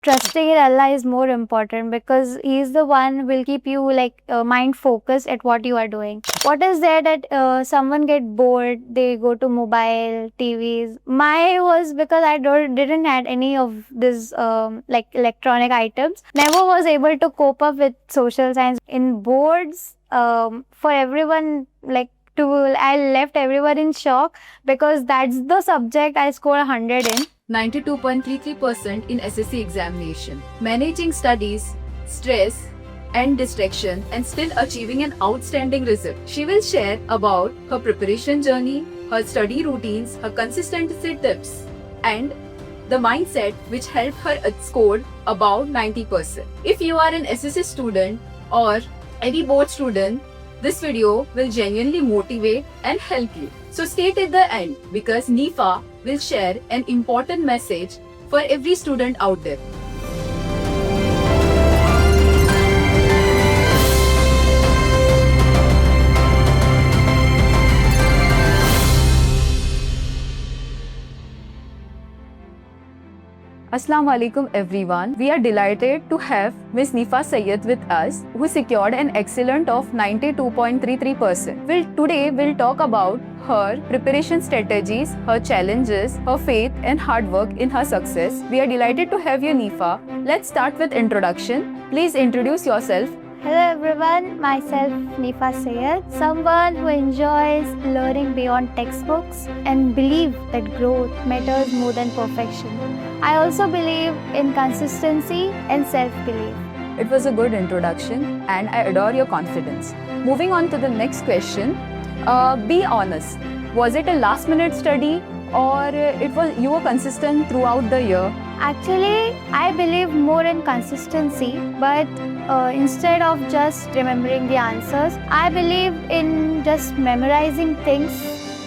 trusting in Allah is more important because He is the one who will keep you mind focused at what you are doing. What is there that someone get bored, they go to mobile, TVs. My was because I didn't had any of this like electronic items. Never was able to cope up with social science in boards. For everyone to I left everyone in shock because that's the subject I scored 100 in. 92.33% in SSC examination. Managing studies, stress, and distraction and still achieving an outstanding result. She will share about her preparation journey, her study routines, her consistency tips, and the mindset which helped her score about 90%. If you are an SSC student or any board student, this video will genuinely motivate and help you. So stay till the end because Nifa will share an important message for every student out there. Assalamu alaikum everyone. We are delighted to have Miss Nifa Sayyed with us, who secured an excellent of 92.33%. Today we'll talk about her preparation strategies, her challenges, her faith and hard work in her success. We are delighted to have you, Nifa. Let's start with introduction. Please introduce yourself. Hello everyone, myself Nifa Sayyed, someone who enjoys learning beyond textbooks and believe that growth matters more than perfection. I also believe in consistency and self-belief. It was a good introduction and I adore your confidence. Moving on to the next question. Be honest. Was it a last minute study or you were consistent throughout the year? Actually, I believe more in consistency, but instead of just remembering the answers, I believed in just memorizing things.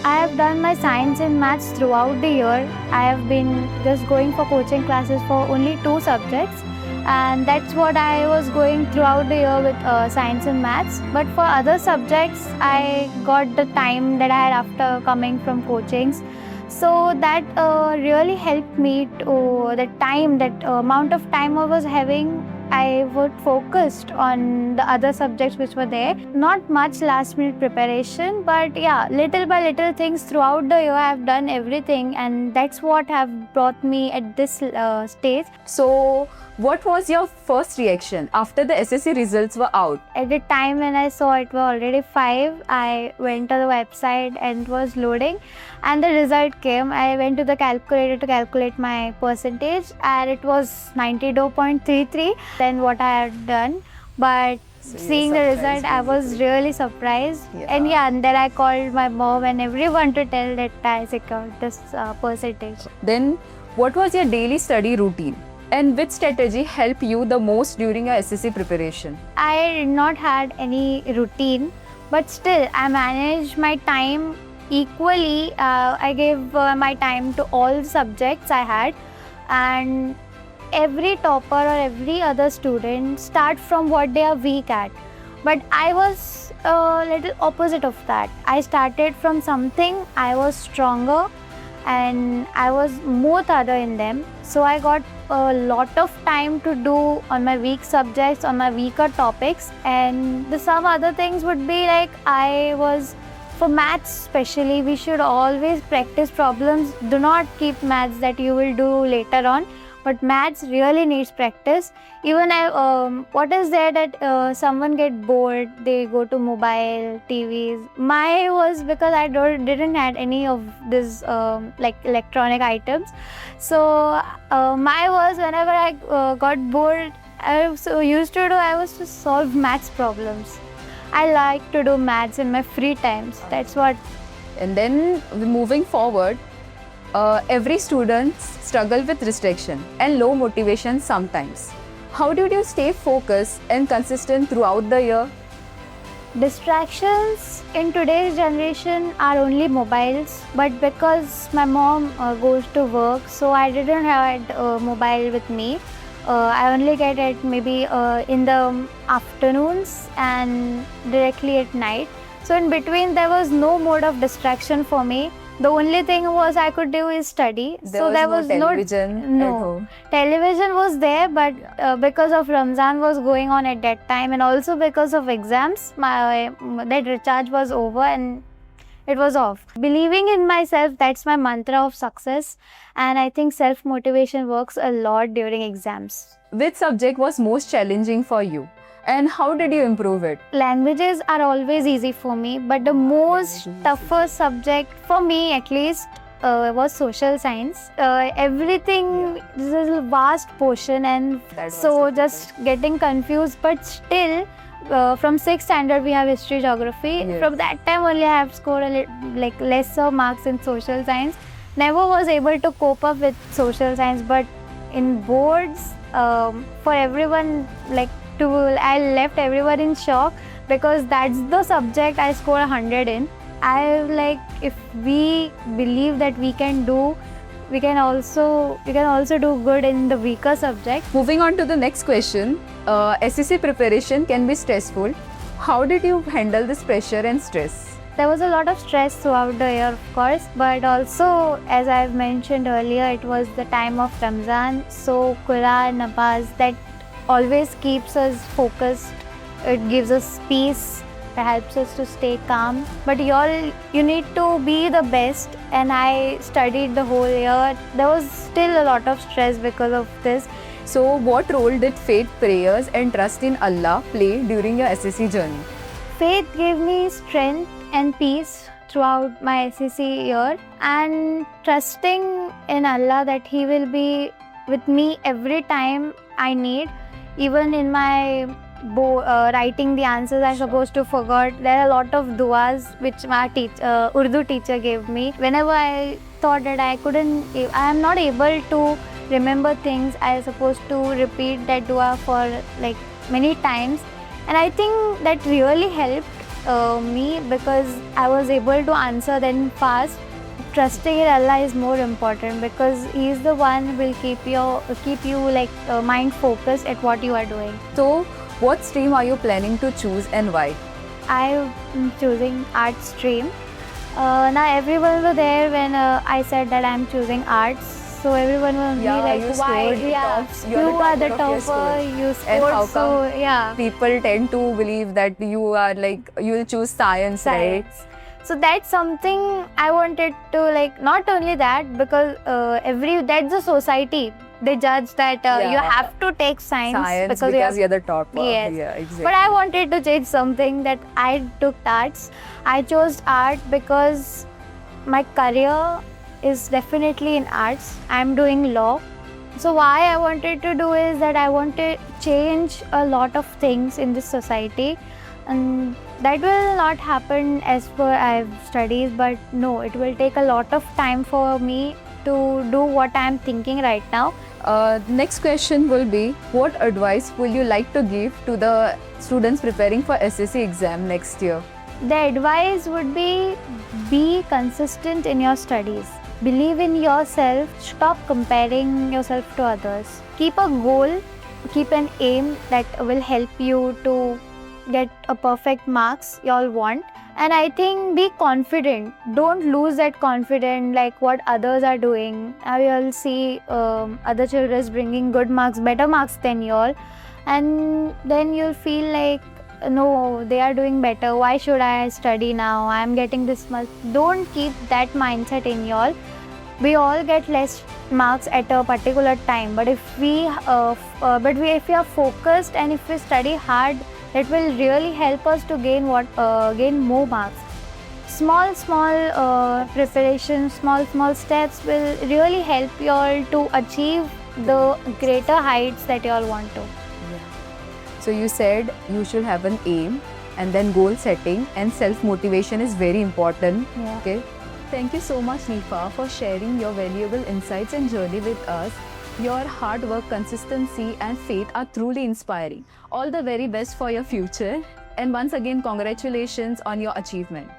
I have done my science and maths throughout the year. I have been just going for coaching classes for only 2 subjects, and that's what I was going throughout the year with science and maths. But for other subjects, I got the time that I had after coming from coachings. So that really helped me to that amount of time I was having. I would focused on the other subjects which were there. Not much last minute preparation, but yeah, little by little things throughout the year I have done everything, and that's what have brought me at this stage. So what was your first reaction after the SSC results were out? At the time when I saw it were already 5, I went to the website and it was loading and the result came. I went to the calculator to calculate my percentage and it was 92.33 than what I had done. But seeing the result, I was really surprised. Yeah. And then I called my mom and everyone to tell that I secured this percentage. Then what was your daily study routine? And which strategy helped you the most during your SSC preparation? I did not had any routine, but still I managed my time equally. I gave my time to all subjects I had, and every topper or every other student start from what they are weak at. But I was a little opposite of that. I started from something I was stronger and I was more thorough in them. So I got a lot of time to do on my weak subjects, on my weaker topics. And some other things would be like for maths especially, we should always practice problems. Do not keep maths that you will do later on. But maths really needs practice. Even what is there that someone get bored, they go to mobile, TVs. My was because I didn't had any of this electronic items. So my was whenever I got bored, I was to solve maths problems. I like to do maths in my free times. That's what. And then moving forward, every student struggle with restriction and low motivation sometimes. How did you stay focused and consistent throughout the year? Distractions in today's generation are only mobiles, but because my mom goes to work, so I didn't have a mobile with me. I only get it maybe in the afternoons and directly at night. So in between there was no mode of distraction for me. The only thing was I could do is study. There was no television no at home. television was there, but because of Ramzan was going on at that time, and also because of exams, my that recharge was over and it was off. Believing in myself, that's my mantra of success, and I think self motivation works a lot during exams. Which subject was most challenging for you, and how did you improve it? Languages are always easy for me, but the most toughest subject for me, at least, was social science. Everything this is a vast portion, and That was so difficult. just getting confused. But still, from 6th standard we have history, geography. Yes. From that time only I have scored like lesser marks in social science. Never was able to cope up with social science, but in boards, for everyone like. I left everyone in shock because that's the subject I scored 100 in. I like, if we believe that we can also do good in the weaker subject. Moving on to the next question, SSC preparation can be stressful. How did you handle this pressure and stress? There was a lot of stress throughout the year, of course, but also, as I've mentioned earlier, it was the time of Ramzan, so Quran, namaz, that always keeps us focused. It gives us peace. It helps us to stay calm. But you need to be the best, and I studied the whole year. There was still a lot of stress because of this. So, what role did faith, prayers, and trust in Allah play during your SSC journey? Faith gave me strength and peace throughout my SSC year, and trusting in Allah that He will be with me every time I need. Even in my writing the answers I supposed to forgot, there are a lot of duas which my Urdu teacher gave me. Whenever I thought that I am not able to remember things, I was supposed to repeat that dua for like many times, and I think that really helped me because I was able to answer them fast. Trusting in Allah is more important because He is the one who will keep you like mind focused at what you are doing. So, what stream are you planning to choose and why? I am choosing art stream. Now everyone was there when I said that I am choosing arts. So everyone will be like, you why? scored tops. You are the topper of your topper. school. You And scored how so come? yeah. People tend to believe that you will choose science, right? So that's something I wanted to like. Not only that, because that's the society. They judge that you have to take science because you're the topper. Yes. Yeah, exactly. But I wanted to change something, that I took arts. I chose art because my career is definitely in arts. I'm doing law. So why I wanted to do is that I want to change a lot of things in this society, and that will not happen as per I've studied, but no, it will take a lot of time for me to do what I'm thinking right now. Next question will be, what advice will you like to give to the students preparing for SSC exam next year? The advice would be consistent in your studies. Believe in yourself. Stop comparing yourself to others. Keep a goal, keep an aim that will help you to get a perfect marks you all want. And I think be confident. Don't lose that confidence like what others are doing. I will see other children bringing good marks, better marks than you all. And then you'll feel like, no, they are doing better. Why should I study now? I am getting this much. Don't keep that mindset in you all. We all get less marks at a particular time. But if we are focused and if we study hard, it will really help us to gain more marks. Small preparations, small steps will really help you all to achieve the greater heights that you all want to. So you said you should have an aim, and then goal setting and self-motivation is very important. Yeah. Okay. Thank you so much, Nifa, for sharing your valuable insights and journey with us. Your hard work, consistency and faith are truly inspiring. All the very best for your future. And once again, congratulations on your achievement.